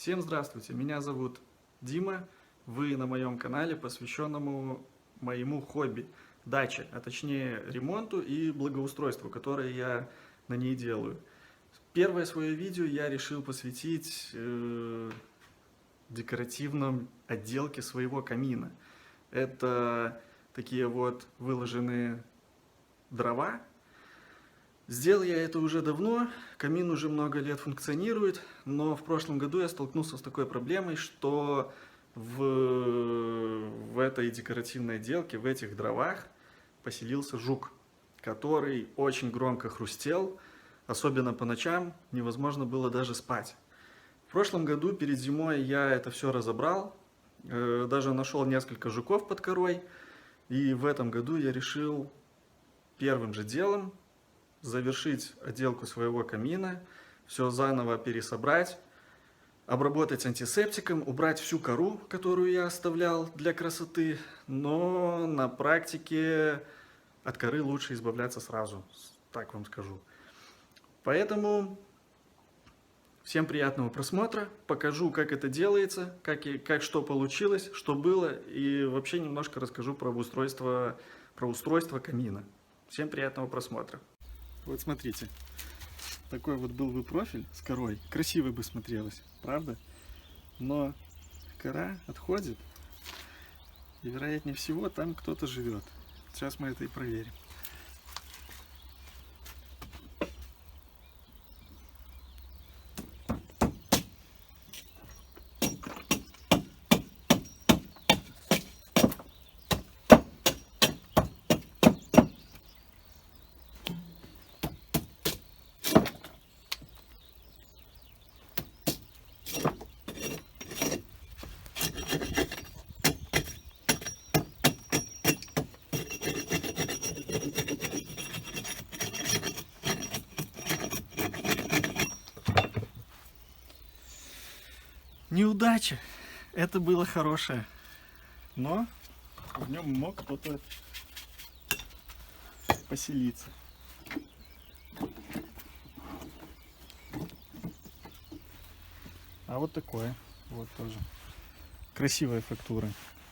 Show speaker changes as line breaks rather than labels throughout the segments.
Всем здравствуйте, меня зовут Дима, вы на моем канале, посвященному моему хобби – даче, а точнее ремонту и благоустройству, которое я на ней делаю. Первое свое видео я решил посвятить декоративной отделке своего камина. Это такие вот выложенные дрова. Сделал я это уже давно, камин уже много лет функционирует, но в прошлом году я столкнулся с такой проблемой, что в этой декоративной отделке, в этих дровах поселился жук, который очень громко хрустел, особенно по ночам невозможно было даже спать. В прошлом году перед зимой я это все разобрал, даже нашел несколько жуков под корой, и в этом году я решил первым же делом завершить отделку своего камина, все заново пересобрать, обработать антисептиком, убрать всю кору, которую я оставлял для красоты, но на практике от коры лучше избавляться сразу, так вам скажу. Поэтому всем приятного просмотра, покажу, как это делается, как что получилось, что было, и вообще немножко расскажу про устройство камина. Всем приятного просмотра. Вот смотрите, такой вот был бы профиль с корой, красиво бы смотрелось, правда? Но кора отходит, и вероятнее всего там кто-то живет. Сейчас мы это и проверим. Неудача. Это было хорошее, но в нем мог кто-то поселиться. А вот такое, вот тоже красивая фактура.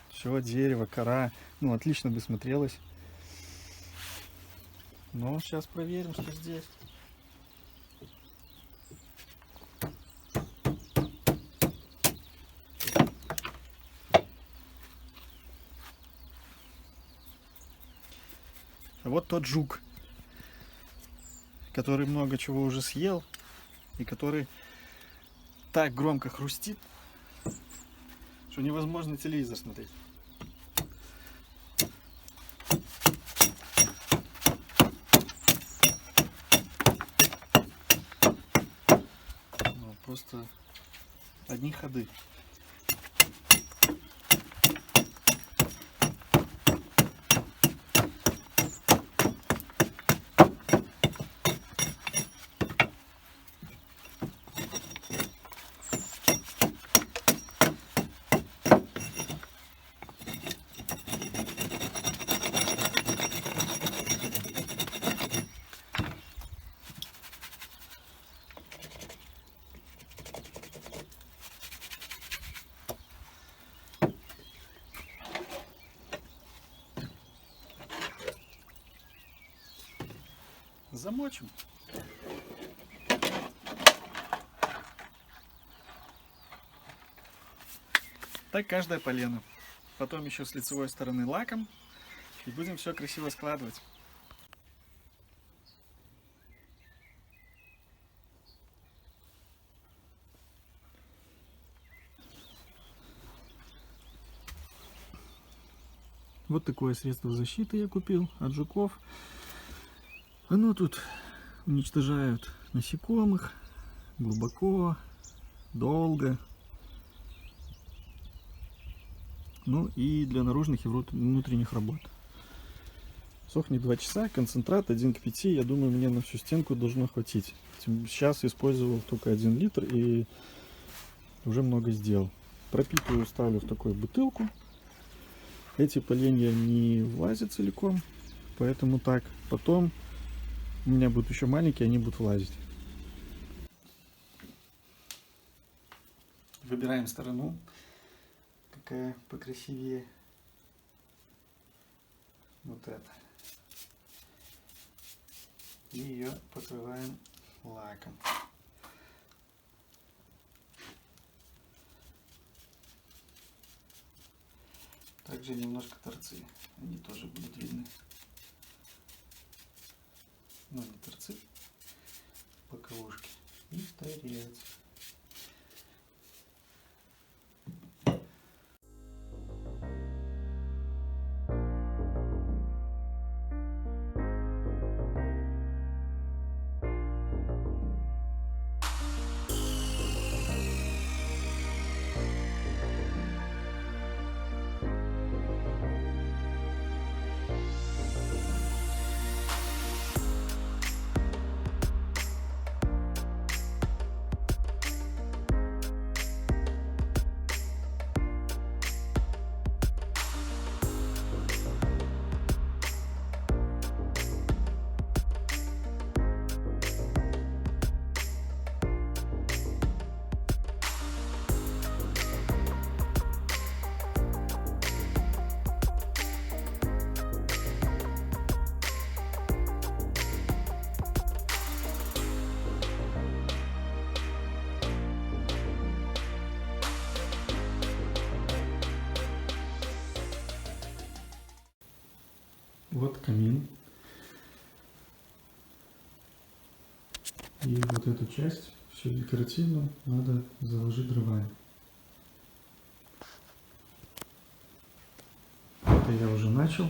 Все дерево, кора, ну отлично бы смотрелось. Но сейчас проверим, что здесь. Вот тот жук, который много чего уже съел и который так громко хрустит, что невозможно телевизор смотреть. Ну, просто одни ходы. Замочим. Так каждое полено. Потом еще с лицевой стороны лаком. И будем все красиво складывать. Вот такое средство защиты я купил от жуков. Оно тут уничтожает насекомых глубоко, долго. Ну и для наружных и внутренних работ. Сохнет 2 часа, концентрат 1 к 5, я думаю, мне на всю стенку должно хватить. Сейчас использовал только 1 литр и уже много сделал. Пропитываю, ставлю в такую бутылку. Эти поленья не влазят целиком, поэтому так. Потом у меня будут еще маленькие, они будут влазить. Выбираем сторону, какая покрасивее. Вот эта. И ее покрываем лаком. Также немножко торцы, они тоже будут видны. Ну, не торцы, боковушки. И торец. Вот камин. И вот эту часть, всю декоративную, надо заложить дровами. Это я уже начал.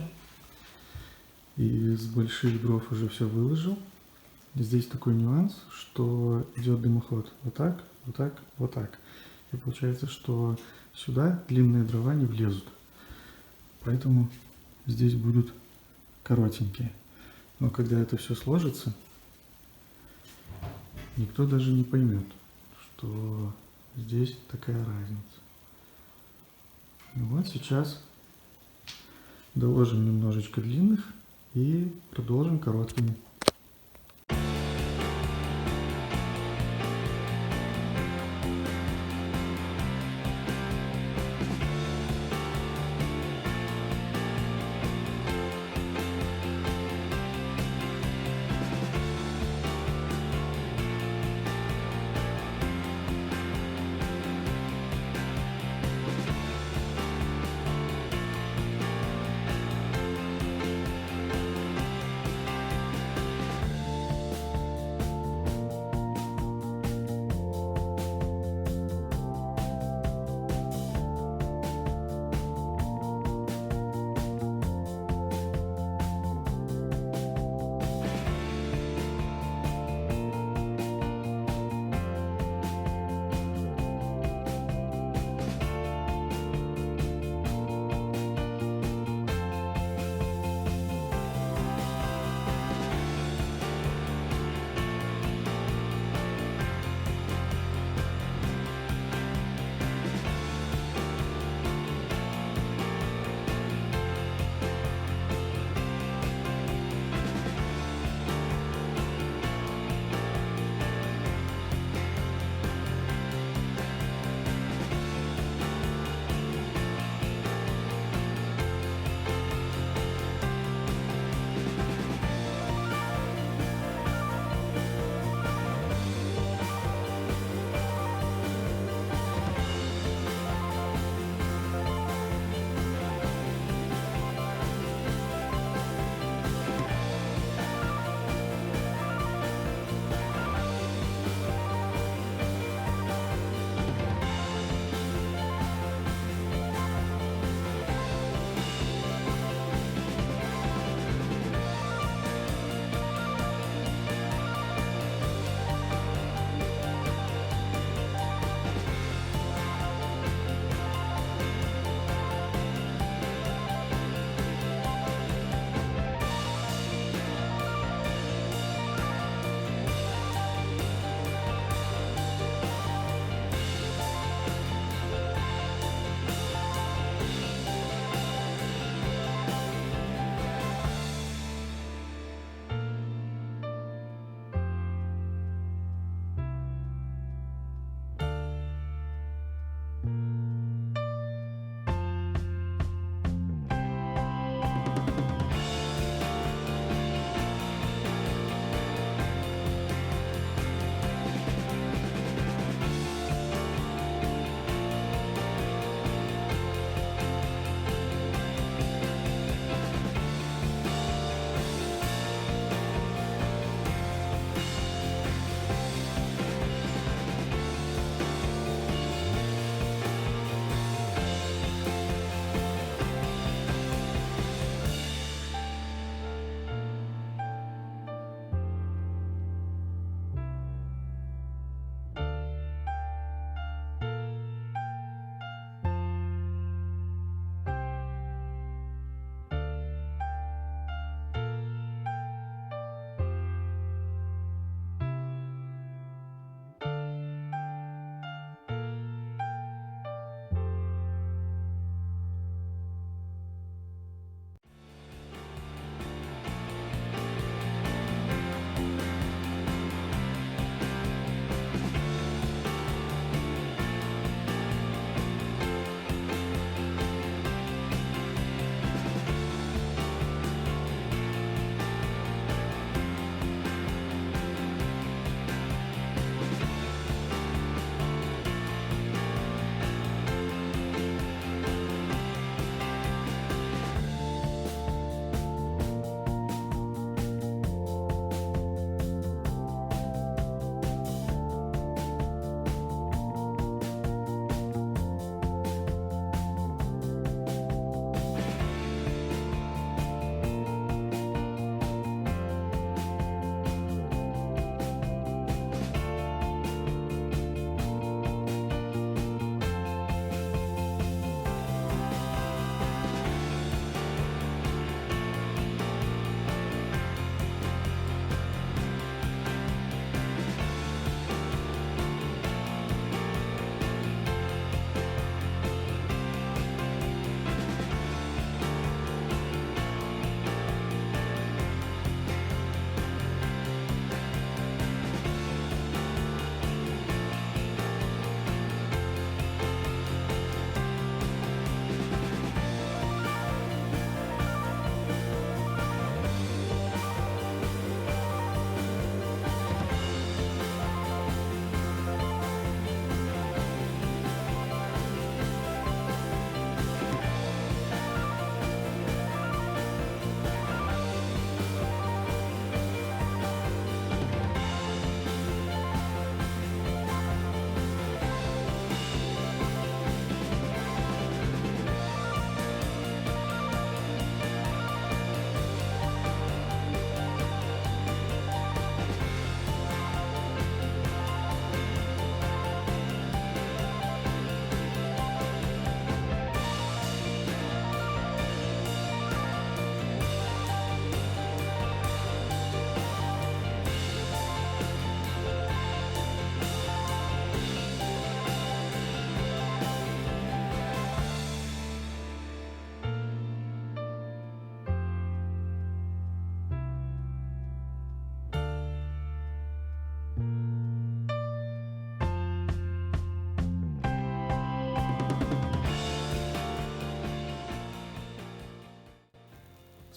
И с больших дров уже все выложил. Здесь такой нюанс, что идет дымоход вот так, вот так, вот так. И получается, что сюда длинные дрова не влезут. Поэтому здесь будут коротенькие. Но когда это все сложится, никто даже не поймет, что здесь такая разница. Ну вот сейчас доложим немножечко длинных и продолжим короткими.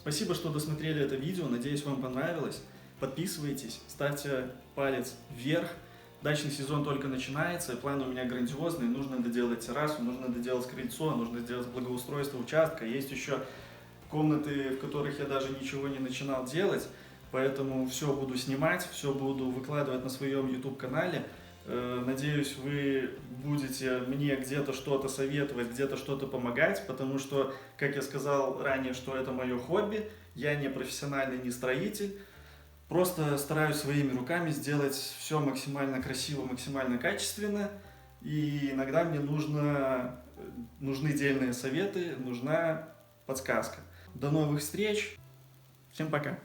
Спасибо, что досмотрели это видео, надеюсь, вам понравилось. Подписывайтесь, ставьте палец вверх. Дачный сезон только начинается, планы у меня грандиозные. Нужно доделать террасу, нужно доделать крыльцо, нужно сделать благоустройство участка. Есть еще комнаты, в которых я даже ничего не начинал делать. Поэтому все буду снимать, все буду выкладывать на своем YouTube-канале. Надеюсь, вы будете мне где-то что-то советовать, где-то что-то помогать, потому что, как я сказал ранее, что это мое хобби, я не профессиональный, не строитель. Просто стараюсь своими руками сделать все максимально красиво, максимально качественно. И иногда мне нужны дельные советы, нужна подсказка. До новых встреч. Всем пока.